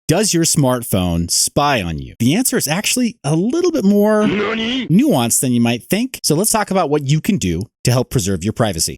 Does your smartphone spy on you? The answer is actually a little bit more nuanced than you might think. So let's talk about what you can do to help preserve your privacy.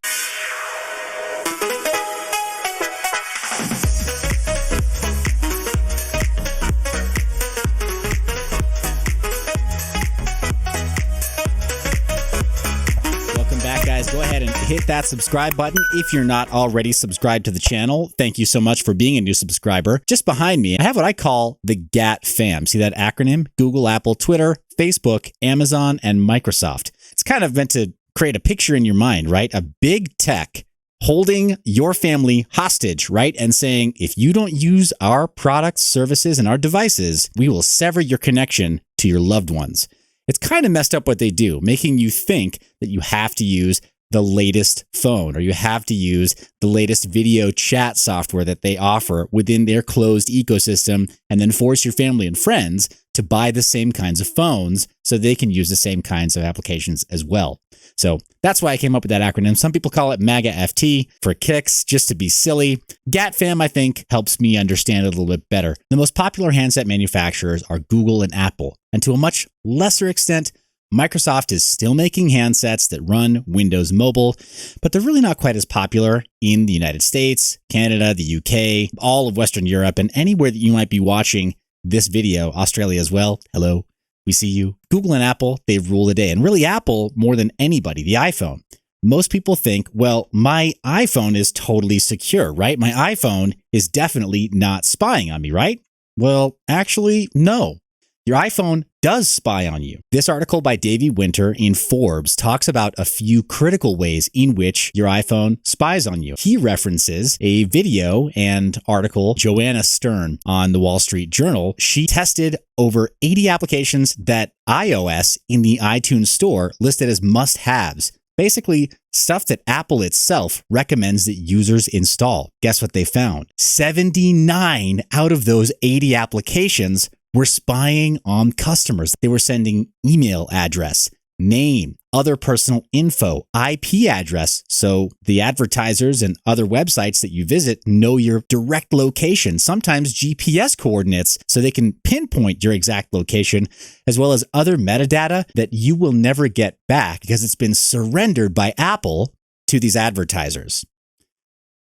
Guys, go ahead and hit that subscribe button if you're not already subscribed to the channel. Thank you so much for being a new subscriber. Just behind me, I have what I call the GAT fam. See that acronym? Google, Apple, Twitter, Facebook, Amazon, and Microsoft. It's kind of meant to create a picture in your mind, right? A big tech holding your family hostage, right? And saying, if you don't use our products, services, and our devices, we will sever your connection to your loved ones. It's kind of messed up what they do, making you think that you have to use the latest phone or you have to use the latest video chat software that they offer within their closed ecosystem, and then force your family and friends to buy the same kinds of phones so they can use the same kinds of applications as well. So that's why I came up with that acronym. Some people call it MAGA FT for kicks, just to be silly. GATFAM, I think, helps me understand it a little bit better. The most popular handset manufacturers are Google and Apple, and to a much lesser extent, Microsoft is still making handsets that run Windows Mobile, but they're really not quite as popular in the United States, Canada, the UK, all of Western Europe, and anywhere that you might be watching this video, Australia as well. Hello, we see you. Google and Apple, they rule the day. And really Apple more than anybody, the iPhone. Most people think, well, my iPhone is totally secure, right? My iPhone is definitely not spying on me, right? Well, actually, no. Your iPhone does spy on you. This article by Davey Winter in Forbes talks about a few critical ways in which your iPhone spies on you. He references a video and article, Joanna Stern on the Wall Street Journal. She tested over 80 applications that iOS in the iTunes store listed as must-haves. Basically, stuff that Apple itself recommends that users install. Guess what they found? 79 out of those 80 applications were spying on customers. They were sending email address, name, other personal info, IP address. So the advertisers and other websites that you visit know your direct location, sometimes GPS coordinates, so they can pinpoint your exact location, as well as other metadata that you will never get back because it's been surrendered by Apple to these advertisers.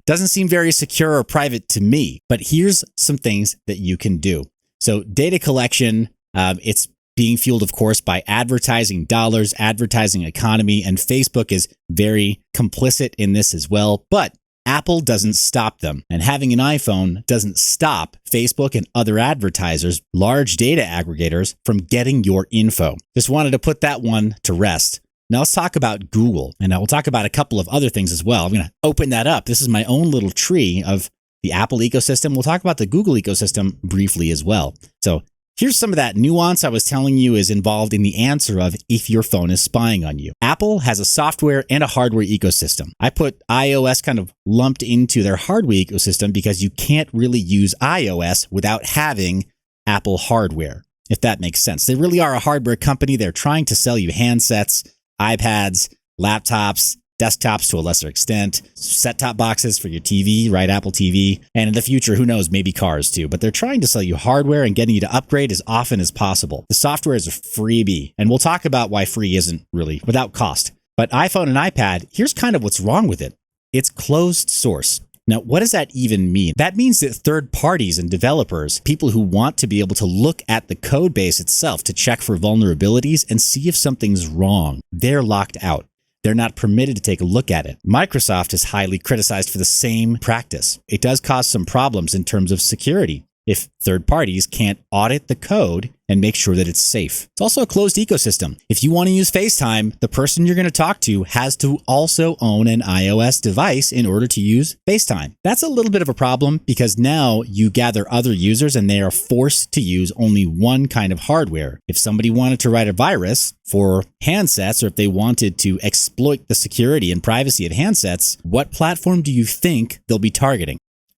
Doesn't seem very secure or private to me, but here's some things that you can do. So data collection, it's being fueled, of course, by advertising dollars, advertising economy, and Facebook is very complicit in this as well. But Apple doesn't stop them. And having an iPhone doesn't stop Facebook and other advertisers, large data aggregators, from getting your info. Just wanted to put that one to rest. Now let's talk about Google, and I will talk about a couple of other things as well. I'm going to open that up. This is my own little tree of the Apple ecosystem. We'll talk about the Google ecosystem briefly as well. So here's some of that nuance I was telling you is involved in the answer of if your phone is spying on you. Apple has a software and a hardware ecosystem. I put iOS kind of lumped into their hardware ecosystem because you can't really use iOS without having Apple hardware, if that makes sense. They really are a hardware company. They're trying to sell you handsets, iPads, laptops, desktops to a lesser extent, set-top boxes for your TV, right? Apple TV. And in the future, who knows, maybe cars too. But they're trying to sell you hardware and getting you to upgrade as often as possible. The software is a freebie, and we'll talk about why free isn't really without cost. But iPhone and iPad, here's kind of what's wrong with it. It's closed source. Now, what does that even mean? That means that third parties and developers, people who want to be able to look at the code base itself to check for vulnerabilities and see if something's wrong, they're locked out. They're not permitted to take a look at it. Microsoft is highly criticized for the same practice. It does cause some problems in terms of security if third parties can't audit the code and make sure that it's safe. It's also a closed ecosystem. If you want to use FaceTime, the person you're going to talk to has to also own an iOS device in order to use FaceTime. That's a little bit of a problem because now you gather other users and they are forced to use only one kind of hardware. If somebody wanted to write a virus for handsets, or if they wanted to exploit the security and privacy of handsets, what platform do you think they'll be targeting?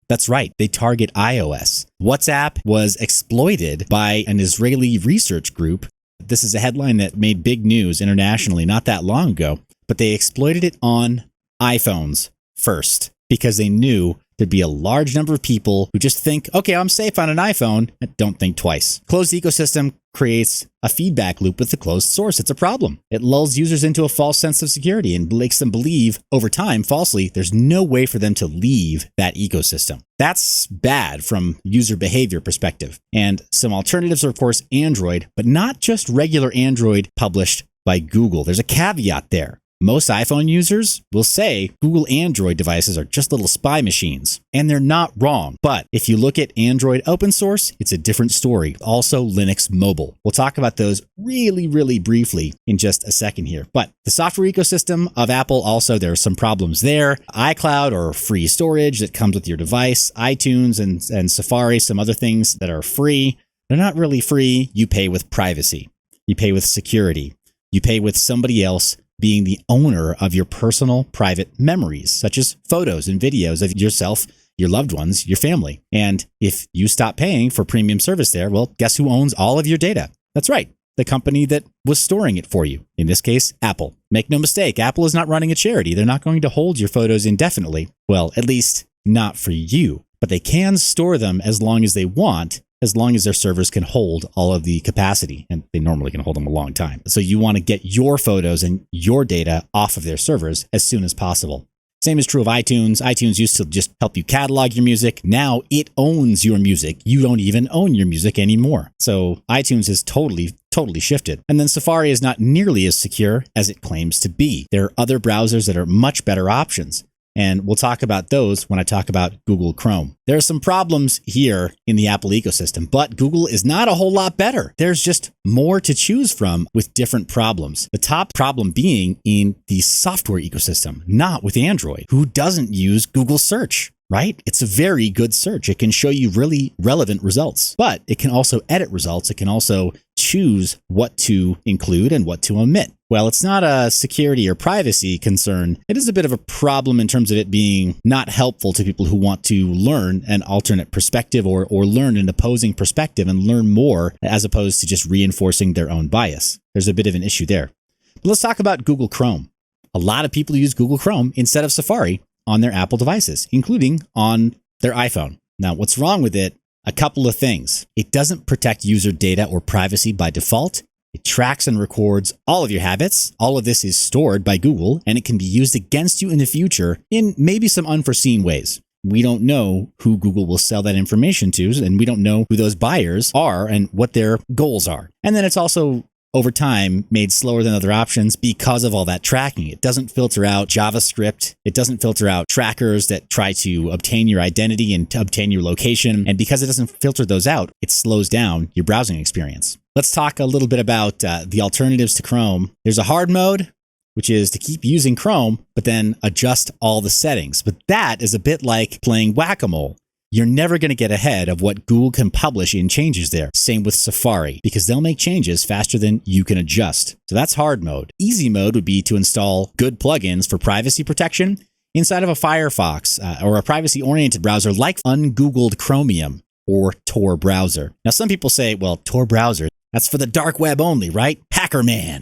That's right, they target iOS. WhatsApp was exploited by an Israeli research group. This is a headline that made big news internationally not that long ago, but they exploited it on iPhones first because they knew there'd be a large number of people who just think, okay, I'm safe on an iPhone, and don't think twice. Closed ecosystem creates a feedback loop with the closed source. It's a problem. It lulls users into a false sense of security and makes them believe over time, falsely, there's no way for them to leave that ecosystem. That's bad from user behavior perspective. And some alternatives are, of course, Android, but not just regular Android published by Google. There's a caveat there. Most iPhone users will say Google Android devices are just little spy machines, and they're not wrong. But if you look at Android open source, it's a different story. Also Linux mobile. We'll talk about those really briefly in just a second here. But the software ecosystem of Apple, also there are some problems there. iCloud, or free storage that comes with your device, iTunes and Safari, some other things that are free. They're not really free. You pay with privacy. You pay with security. You pay with somebody else being the owner of your personal private memories, such as photos and videos of yourself, your loved ones, your family. And if you stop paying for premium service there, well, guess who owns all of your data? That's right, the company that was storing it for you. In this case, Apple. Make no mistake, Apple is not running a charity. They're not going to hold your photos indefinitely. Well, at least not for you. But they can store them as long as they want, as long as their servers can hold all of the capacity, and they normally can hold them a long time. So you want to get your photos and your data off of their servers as soon as possible. Same is true of iTunes. iTunes used to just help you catalog your music. Now it owns your music. You don't even own your music anymore. So iTunes has totally shifted. And then Safari is not nearly as secure as it claims to be. There are other browsers that are much better options. And we'll talk about those when I talk about Google Chrome. There are some problems here in the Apple ecosystem, but Google is not a whole lot better. There's just more to choose from with different problems. The top problem being in the software ecosystem, not with Android. Who doesn't use Google Search? Right? It's a very good search. It can show you really relevant results, but it can also edit results. It can also choose what to include and what to omit. Well, it's not a security or privacy concern. It is a bit of a problem in terms of it being not helpful to people who want to learn an alternate perspective or learn an opposing perspective and learn more as opposed to just reinforcing their own bias. There's a bit of an issue there. But let's talk about Google Chrome. A lot of people use Google Chrome instead of Safari on their Apple devices, including on their iPhone. Now, what's wrong with it? A couple of things. It doesn't protect user data or privacy by default. It tracks and records all of your habits. All of this is stored by Google, and it can be used against you in the future in maybe some unforeseen ways. We don't know who Google will sell that information to, and we don't know who those buyers are and what their goals are. And then it's also over time made slower than other options because of all that tracking. It doesn't filter out JavaScript. It doesn't filter out trackers that try to obtain your identity and to obtain your location. And because it doesn't filter those out, it slows down your browsing experience. Let's talk a little bit about the alternatives to Chrome. There's a hard mode, which is to keep using Chrome, but then adjust all the settings. But that is a bit like playing whack-a-mole. You're never going to get ahead of what Google can publish in changes there. Same with Safari, because they'll make changes faster than you can adjust. So that's hard mode. Easy mode would be to install good plugins for privacy protection inside of a Firefox or a privacy-oriented browser like ungoogled Chromium or Tor browser. Now, some people say, well, Tor browser, that's for the dark web only, right? Hacker man.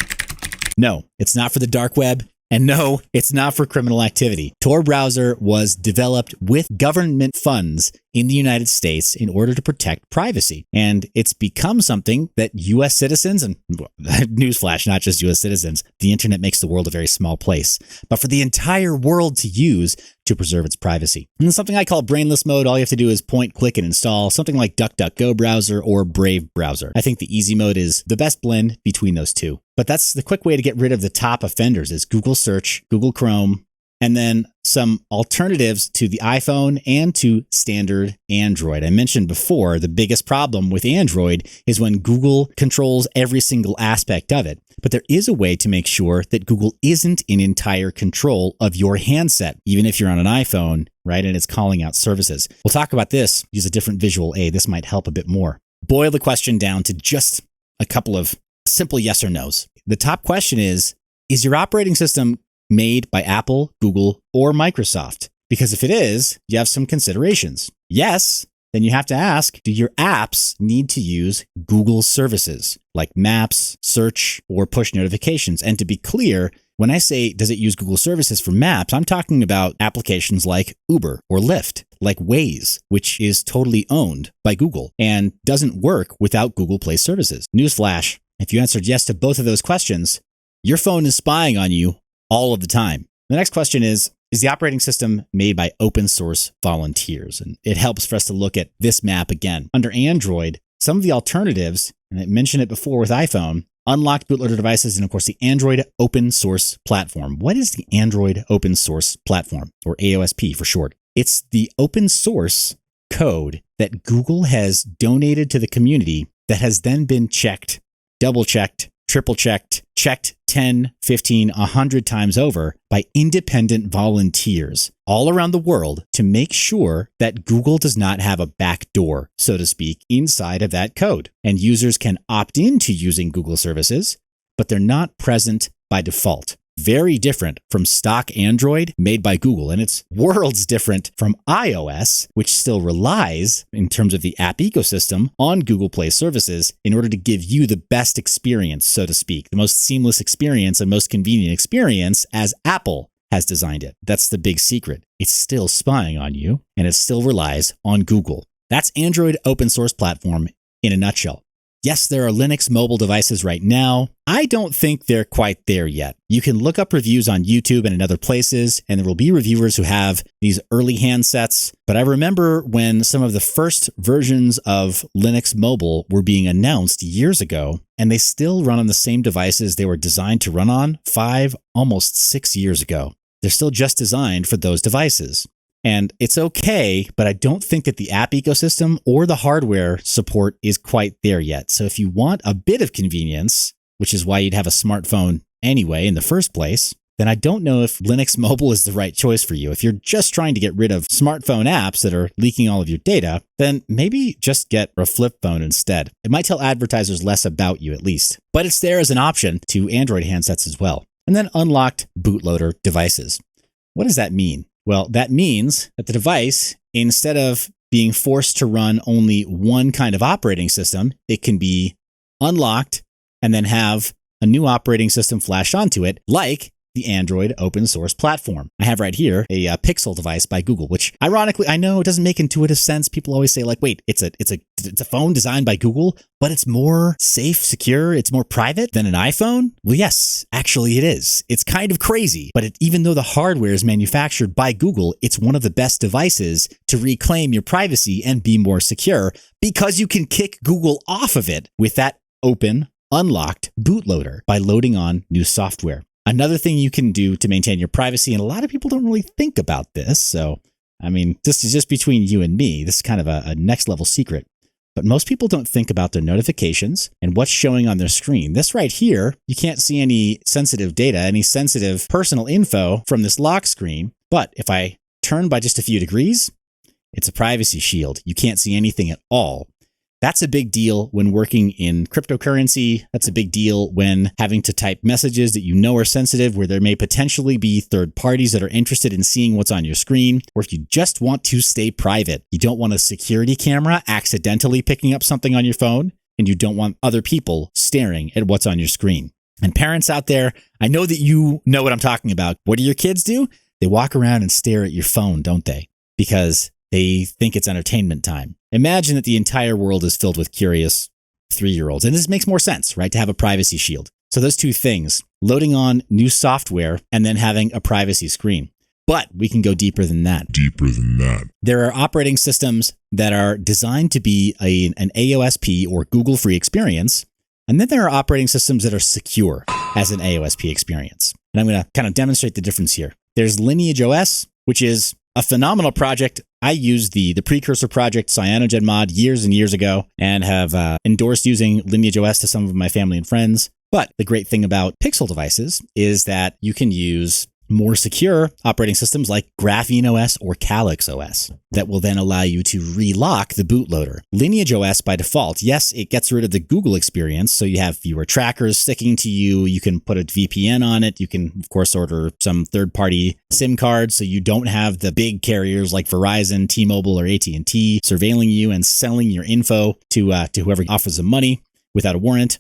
No, it's not for the dark web. And no, it's not for criminal activity. Tor browser was developed with government funds in the United States in order to protect privacy. And it's become something that U.S. citizens, and newsflash, not just U.S. citizens, the internet makes the world a very small place, but for the entire world to use to preserve its privacy. And something I call brainless mode, all you have to do is point, click, and install something like DuckDuckGo browser or Brave browser. I think the easy mode is the best blend between those two. But that's the quick way to get rid of the top offenders is Google Search, Google Chrome, and then some alternatives to the iPhone and to standard Android. I mentioned before, the biggest problem with Android is when Google controls every single aspect of it. But there is a way to make sure that Google isn't in entire control of your handset, even if you're on an iPhone, right? And it's calling out services. We'll talk about this, use a different visual aid. This might help a bit more. Boil the question down to just a couple of simple yes or no's. The top question is your operating system made by Apple, Google, or Microsoft? Because if it is, you have some considerations. Yes, then you have to ask, do your apps need to use Google services like Maps, Search, or push notifications? And to be clear, When I say, does it use Google services for maps, I'm talking about applications like Uber or Lyft, like Waze, which is totally owned by Google and doesn't work without Google Play services. Newsflash, if you answered yes to both of those questions, your phone is spying on you all of the time. The next question is the operating system made by open source volunteers? And it helps for us to look at this map again. Under Android, some of the alternatives, and I mentioned it before with iPhone, unlocked bootloader devices, and of course the Android open source platform. What is the Android open source platform, or AOSP for short? It's the open source code that Google has donated to the community that has then been checked, double checked, triple checked, checked 10, 15, 100 times over by independent volunteers all around the world to make sure that Google does not have a backdoor, so to speak, inside of that code. And users can opt into using Google services, but they're not present by default. Very different from stock Android made by Google, and it's worlds different from iOS, which still relies, in terms of the app ecosystem, on Google Play services in order to give you the best experience, so to speak, the most seamless experience and most convenient experience as Apple has designed it. That's the big secret. It's still spying on you, and it still relies on Google. That's Android open source platform in a nutshell. Yes, there are Linux mobile devices right now. I don't think they're quite there yet. You can look up reviews on YouTube and in other places, and there will be reviewers who have these early handsets. But I remember when some of the first versions of Linux mobile were being announced years ago, and they still run on the same devices they were designed to run on 5, almost 6 years ago. They're still just designed for those devices. And it's okay, but I don't think that the app ecosystem or the hardware support is quite there yet. So if you want a bit of convenience, which is why you'd have a smartphone anyway in the first place, then I don't know if Linux Mobile is the right choice for you. If you're just trying to get rid of smartphone apps that are leaking all of your data, then maybe just get a flip phone instead. It might tell advertisers less about you at least, but it's there as an option to Android handsets as well. And then unlocked bootloader devices. What does that mean? Well, that means that the device, instead of being forced to run only one kind of operating system, it can be unlocked and then have a new operating system flashed onto it, like the Android open source platform. I have right here a Pixel device by Google, which ironically, I know it doesn't make intuitive sense. People always say like, wait, it's a phone designed by Google, but it's more safe, secure, it's more private than an iPhone? Well, yes, actually it is. It's kind of crazy, but even though the hardware is manufactured by Google, it's one of the best devices to reclaim your privacy and be more secure because you can kick Google off of it with that open, unlocked bootloader by loading on new software. Another thing you can do to maintain your privacy, and a lot of people don't really think about this, so, I mean, this is just between you and me. This is kind of a next level secret. But most people don't think about their notifications and what's showing on their screen. This right here, you can't see any sensitive data, any sensitive personal info from this lock screen. But if I turn by just a few degrees, it's a privacy shield. You can't see anything at all. That's a big deal when working in cryptocurrency. That's a big deal when having to type messages that you know are sensitive, where there may potentially be third parties that are interested in seeing what's on your screen, or if you just want to stay private. You don't want a security camera accidentally picking up something on your phone, and you don't want other people staring at what's on your screen. And parents out there, I know that you know what I'm talking about. What do your kids do? They walk around and stare at your phone, don't they? Because they think it's entertainment time. Imagine that the entire world is filled with curious 3-year-olds. And this makes more sense, right? To have a privacy shield. So those two things, loading on new software and then having a privacy screen. But we can go deeper than that. There are operating systems that are designed to be an AOSP or Google free experience. And then there are operating systems that are secure as an AOSP experience. And I'm going to kind of demonstrate the difference here. There's Lineage OS, which is a phenomenal project. I used the precursor project CyanogenMod years and years ago and have endorsed using Lineage OS to some of my family and friends. But the great thing about Pixel devices is that you can use more secure operating systems like Graphene OS or calyxos that will then allow you to relock the bootloader. Lineage OS by default, yes, it gets rid of the Google experience, so you have fewer trackers sticking to you. You can put a VPN on it. You can, of course, order some third-party SIM cards, so you don't have the big carriers like Verizon, T-Mobile, or AT&T surveilling you and selling your info to whoever offers them money without a warrant,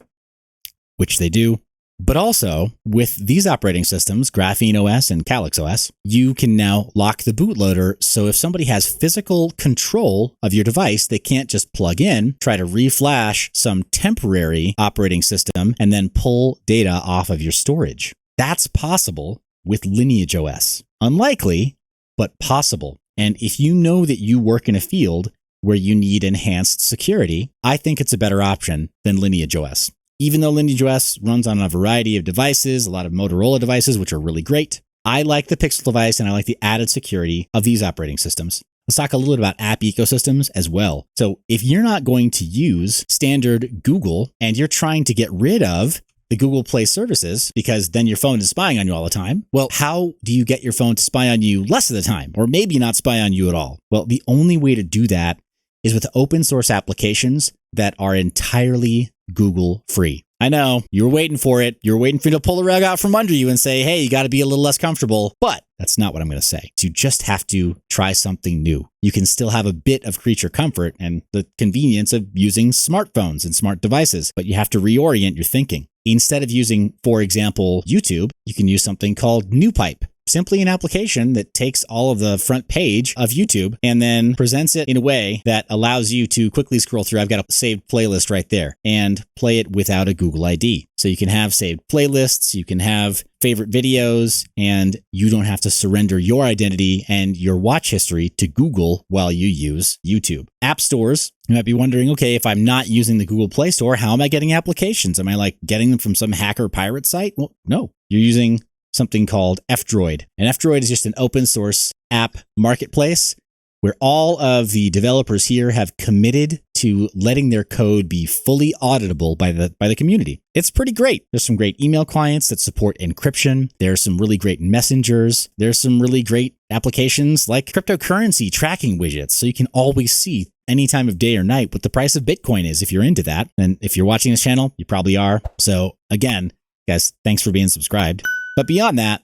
which they do. But also, with these operating systems, Graphene OS and calyxos, you can now lock the bootloader. So if somebody has physical control of your device, they can't just plug in, try to reflash some temporary operating system, and then pull data off of your storage. That's possible with Lineage OS. Unlikely, but possible. And if you know that you work in a field where you need enhanced security, I think it's a better option than Lineage OS. Even though Lineage OS runs on a variety of devices, a lot of Motorola devices, which are really great, I like the Pixel device and I like the added security of these operating systems. Let's talk a little bit about app ecosystems as well. So if you're not going to use standard Google and you're trying to get rid of the Google Play services because then your phone is spying on you all the time, well, how do you get your phone to spy on you less of the time or maybe not spy on you at all? Well, the only way to do that is with open source applications that are entirely Google free. I know you're waiting for it. You're waiting for me to pull the rug out from under you and say, hey, you got to be a little less comfortable. But that's not what I'm going to say. You just have to try something new. You can still have a bit of creature comfort and the convenience of using smartphones and smart devices, but you have to reorient your thinking. Instead of using, for example, YouTube, you can use something called NewPipe. Simply an application that takes all of the front page of YouTube and then presents it in a way that allows you to quickly scroll through. I've got a saved playlist right there and play it without a Google ID. So you can have saved playlists, you can have favorite videos, and you don't have to surrender your identity and your watch history to Google while you use YouTube. App stores, you might be wondering, okay, if I'm not using the Google Play Store, how am I getting applications? Am I like getting them from some hacker pirate site? Well, no, you're using something called f-droid. And f-droid is just an open source app marketplace where all of the developers here have committed to letting their code be fully auditable by the community. It's pretty great. There's some great email clients that support encryption. There's some really great messengers. There's some really great applications like cryptocurrency tracking widgets. So you can always see any time of day or night what the price of Bitcoin is if you're into that. And if you're watching this channel, you probably are. So again, guys, thanks for being subscribed. But beyond that,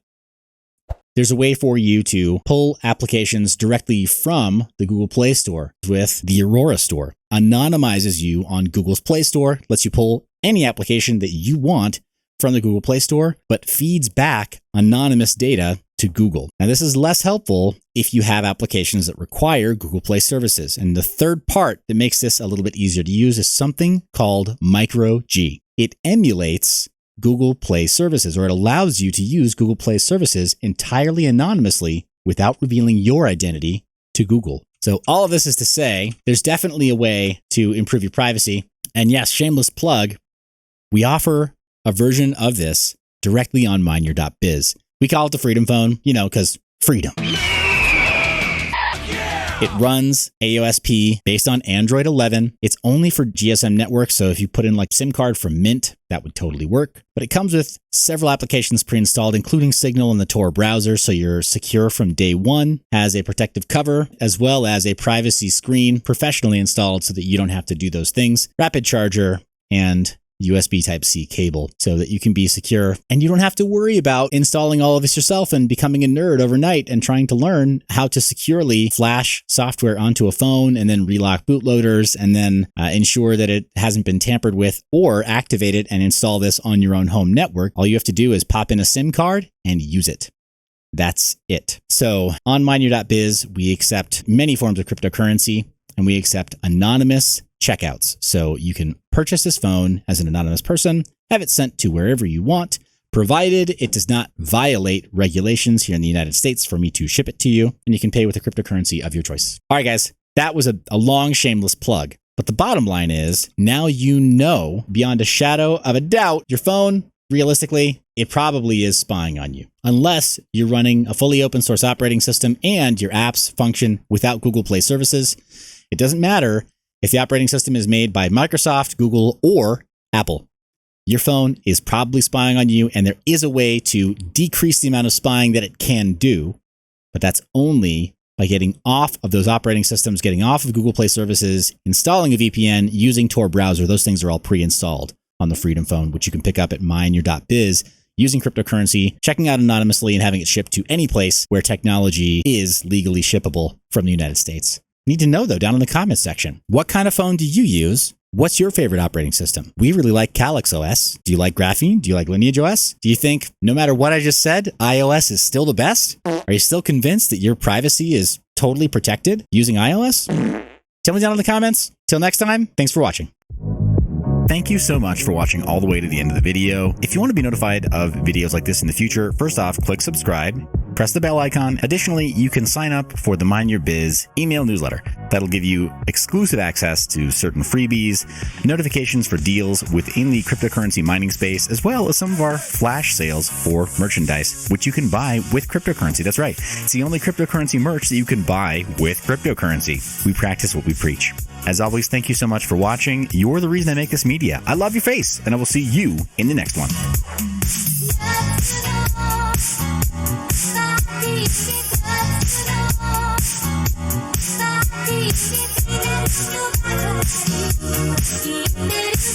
there's a way for you to pull applications directly from the Google Play Store with the Aurora Store. Anonymizes you on Google's Play Store, lets you pull any application that you want from the Google Play Store, but feeds back anonymous data to Google. Now, this is less helpful if you have applications that require Google Play services. And the third part that makes this a little bit easier to use is something called Micro G. It emulates Google Play services, or it allows you to use Google Play services entirely anonymously without revealing your identity to Google. So all of this is to say, there's definitely a way to improve your privacy. And yes, shameless plug, we offer a version of this directly on mineyour.biz. We call it the Freedom Phone, because freedom. It runs AOSP based on Android 11. It's only for GSM networks, so if you put in like SIM card from Mint, that would totally work. But it comes with several applications pre-installed, including Signal and the Tor browser, so you're secure from day one. Has a protective cover, as well as a privacy screen professionally installed so that you don't have to do those things. Rapid charger and USB Type-C cable so that you can be secure and you don't have to worry about installing all of this yourself and becoming a nerd overnight and trying to learn how to securely flash software onto a phone and then relock bootloaders and then ensure that it hasn't been tampered with, or activate it and install this on your own home network. All you have to do is pop in a SIM card and use it. That's it. So on mineyour.biz, we accept many forms of cryptocurrency and we accept anonymous checkouts. So you can purchase this phone as an anonymous person, have it sent to wherever you want, provided it does not violate regulations here in the United States for me to ship it to you, and you can pay with a cryptocurrency of your choice. All right, guys, that was a long, shameless plug. But the bottom line is, now you know beyond a shadow of a doubt, your phone, realistically, it probably is spying on you. Unless you're running a fully open source operating system and your apps function without Google Play services. It doesn't matter if the operating system is made by Microsoft, Google, or Apple. Your phone is probably spying on you, and there is a way to decrease the amount of spying that it can do, but that's only by getting off of those operating systems, getting off of Google Play services, installing a VPN, using Tor browser. Those things are all pre-installed on the Freedom Phone, which you can pick up at mineyour.biz using cryptocurrency, checking out anonymously, and having it shipped to any place where technology is legally shippable from the United States. Need to know, though, down in the comments section, what kind of phone do you use? What's your favorite operating system? We really like calyxos. Do you like Graphene? Do you like Lineage OS? Do you think no matter what I just said, iOS is still the best? Are you still convinced that your privacy is totally protected using iOS? Tell me down in the comments. Till next time, thanks for watching. Thank you so much for watching all the way to the end of the video. If you want to be notified of videos like this in the future, first off, click subscribe, press the bell icon. Additionally, you can sign up for the Mind Your Biz email newsletter. That'll give you exclusive access to certain freebies, notifications for deals within the cryptocurrency mining space, as well as some of our flash sales for merchandise, which you can buy with cryptocurrency. That's right. It's the only cryptocurrency merch that you can buy with cryptocurrency. We practice what we preach. As always, thank you so much for watching. You're the reason I make this media. I love your face, and I will see you in the next one. It's